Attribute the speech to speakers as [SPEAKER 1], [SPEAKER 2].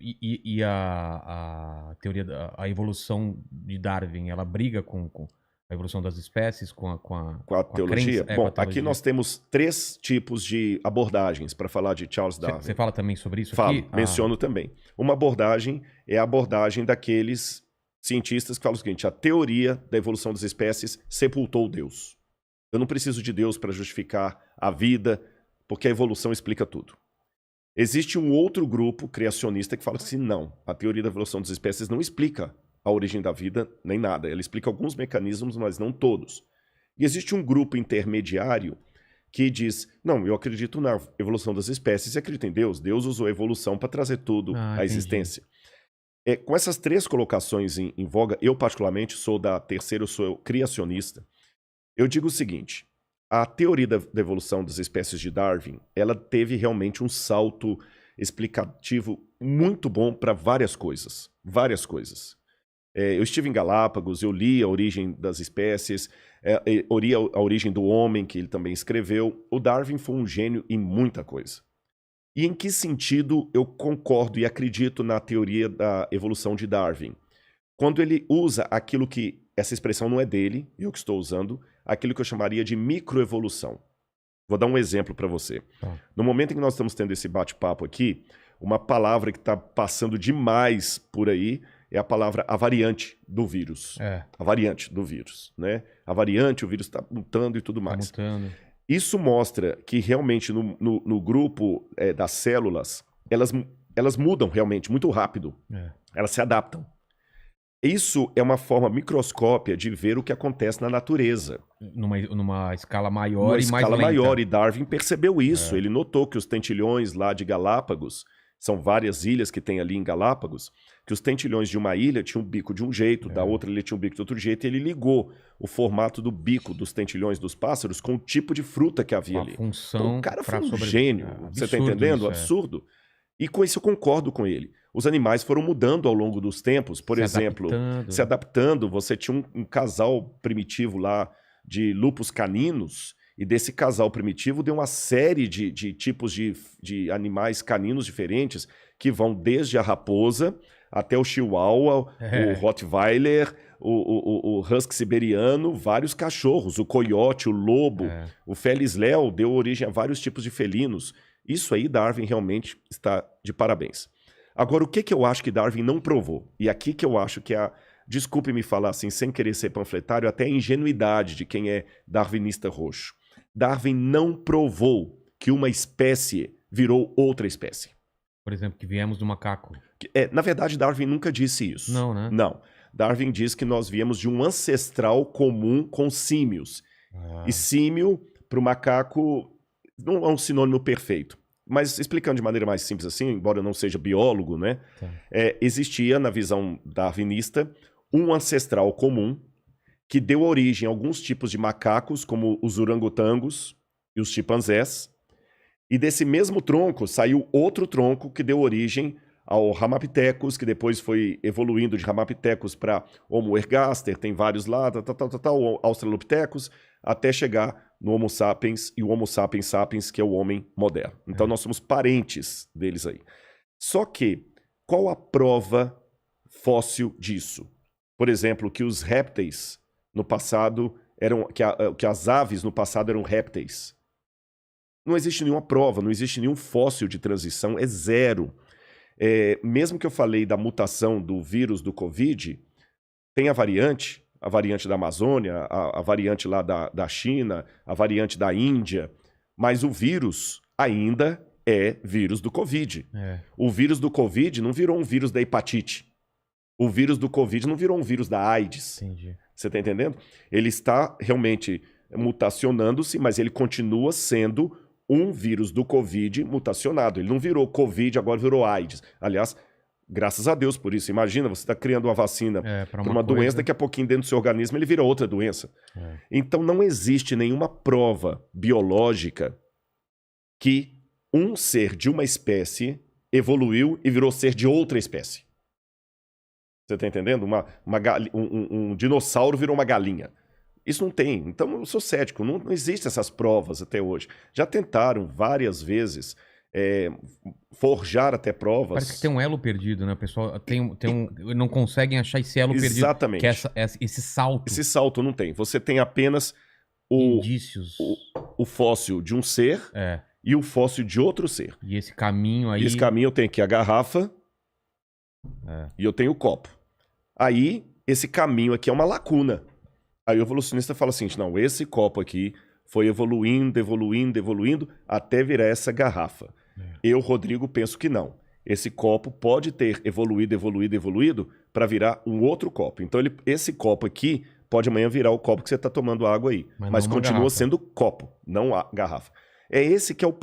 [SPEAKER 1] E a teoria a evolução de Darwin, ela briga com a evolução das espécies,
[SPEAKER 2] Com a
[SPEAKER 1] com a crença,
[SPEAKER 2] teologia?
[SPEAKER 1] com a
[SPEAKER 2] Bom, aqui
[SPEAKER 1] teologia?
[SPEAKER 2] nós temos 3 tipos de abordagens para falar de Charles
[SPEAKER 1] Você
[SPEAKER 2] Darwin.
[SPEAKER 1] fala também sobre isso
[SPEAKER 2] Falo,
[SPEAKER 1] aqui?
[SPEAKER 2] menciono também. Uma abordagem é a abordagem daqueles cientistas que falam o seguinte: a teoria da evolução das espécies sepultou Deus. Eu não preciso de Deus para justificar a vida, porque a evolução explica tudo. Existe um outro grupo criacionista que fala assim: não, a teoria da evolução das espécies não explica a origem da vida nem nada. Ela explica alguns mecanismos, mas não todos. E existe um grupo intermediário que diz: não, eu acredito na evolução das espécies e acredito em Deus. Deus usou a evolução para trazer tudo à
[SPEAKER 1] Entendi.
[SPEAKER 2] existência. Com essas 3 colocações em voga, eu particularmente sou da terceira, eu sou criacionista. Eu digo o seguinte: a teoria da evolução das espécies de Darwin, ela teve realmente um salto explicativo muito bom para várias coisas. Várias coisas. Eu estive em Galápagos, eu li a origem das espécies, li a origem do homem, que ele também escreveu. O Darwin foi um gênio em muita coisa. E em que sentido eu concordo e acredito na teoria da evolução de Darwin? Quando ele usa aquilo que, essa expressão não é dele, eu que estou usando, aquilo que eu chamaria de microevolução. Vou dar um exemplo para você. No momento em que nós estamos tendo esse bate-papo aqui, uma palavra que está passando demais por aí é a palavra a variante do vírus. A variante do vírus, né? A variante, o vírus está mutando e tudo mais.
[SPEAKER 1] Mutando.
[SPEAKER 2] Isso mostra que realmente no grupo das células, elas mudam realmente muito rápido. Elas se adaptam. Isso é uma forma microscópia de ver o que acontece na natureza.
[SPEAKER 1] Numa escala maior
[SPEAKER 2] Numa
[SPEAKER 1] e mais
[SPEAKER 2] escala
[SPEAKER 1] lenta.
[SPEAKER 2] maior, e Darwin percebeu isso. Ele notou que os tentilhões lá de Galápagos, são várias ilhas que tem ali em Galápagos, que os tentilhões de uma ilha tinham um bico de um jeito, da outra ilha tinha um bico de outro jeito, e ele ligou o formato do bico dos tentilhões dos pássaros com o tipo de fruta que havia ali.
[SPEAKER 1] Função
[SPEAKER 2] então, o cara foi um gênio. Você está entendendo?
[SPEAKER 1] Isso,
[SPEAKER 2] Absurdo. E com isso eu concordo com ele. Os animais foram mudando ao longo dos tempos. Por exemplo, se adaptando. Você tinha um casal primitivo lá de lupus caninos, e desse casal primitivo deu uma série de tipos de animais caninos diferentes, que vão desde a raposa até o chihuahua, o rottweiler, o husky siberiano, vários cachorros, o coiote, o lobo, o felis leo deu origem a vários tipos de felinos. Isso aí Darwin realmente está de parabéns. Agora, o que eu acho que Darwin não provou? E aqui que eu acho que desculpe-me falar assim, sem querer ser panfletário, até a ingenuidade de quem é darwinista roxo. Darwin não provou que uma espécie virou outra espécie.
[SPEAKER 1] Por exemplo, que viemos do macaco.
[SPEAKER 2] Na verdade, Darwin nunca disse isso.
[SPEAKER 1] Não, né?
[SPEAKER 2] Não. Darwin diz que nós viemos de um ancestral comum com símios. E símio, para o macaco, não é um sinônimo perfeito. Mas explicando de maneira mais simples assim, embora eu não seja biólogo, né? Existia, na visão darwinista, um ancestral comum que deu origem a alguns tipos de macacos, como os orangotangos e os chimpanzés. E desse mesmo tronco saiu outro tronco que deu origem ao Ramapithecus, que depois foi evoluindo de Ramapithecus para Homo ergaster, tem vários lá, Australopithecus, até chegar no Homo sapiens e o Homo sapiens sapiens, que é o homem moderno. Então nós somos parentes deles aí. Só que, qual a prova fóssil disso? Por exemplo, que os répteis no passado que as aves no passado eram répteis. Não existe nenhuma prova, não existe nenhum fóssil de transição, é zero. Mesmo que eu falei da mutação do vírus do Covid, tem a variante da Amazônia, a variante lá da China, a variante da Índia, mas o vírus ainda é vírus do Covid. O vírus do Covid não virou um vírus da hepatite. O vírus do Covid não virou um vírus da AIDS.
[SPEAKER 1] Entendi.
[SPEAKER 2] Você está entendendo? Ele está realmente mutacionando-se, mas ele continua sendo um vírus do Covid mutacionado. Ele não virou Covid, agora virou AIDS. Aliás, graças a Deus por isso. Imagina, você está criando uma vacina para uma doença, daqui a pouquinho dentro do seu organismo ele vira outra doença. Então não existe nenhuma prova biológica que um ser de uma espécie evoluiu e virou ser de outra espécie. Você está entendendo? Um dinossauro virou uma galinha. Isso não tem. Então eu sou cético. Não existem essas provas até hoje. Já tentaram várias vezes forjar até provas.
[SPEAKER 1] Parece que tem um elo perdido, né? O pessoal não conseguem achar esse elo perdido.
[SPEAKER 2] Exatamente.
[SPEAKER 1] Que é esse salto.
[SPEAKER 2] Esse salto não tem. Você tem apenas
[SPEAKER 1] indícios.
[SPEAKER 2] O fóssil de um ser e o fóssil de outro ser.
[SPEAKER 1] E esse caminho aí...
[SPEAKER 2] E esse caminho eu tenho aqui a garrafa e eu tenho o copo. Aí, esse caminho aqui é uma lacuna. Aí o evolucionista fala assim, não, esse copo aqui foi evoluindo, evoluindo, evoluindo, até virar essa garrafa. Eu, Rodrigo, penso que não. Esse copo pode ter evoluído, evoluído, evoluído para virar um outro copo. Então, esse copo aqui pode amanhã virar o copo que você está tomando água aí. Mas continua sendo copo, não a garrafa. É esse que é o ponto.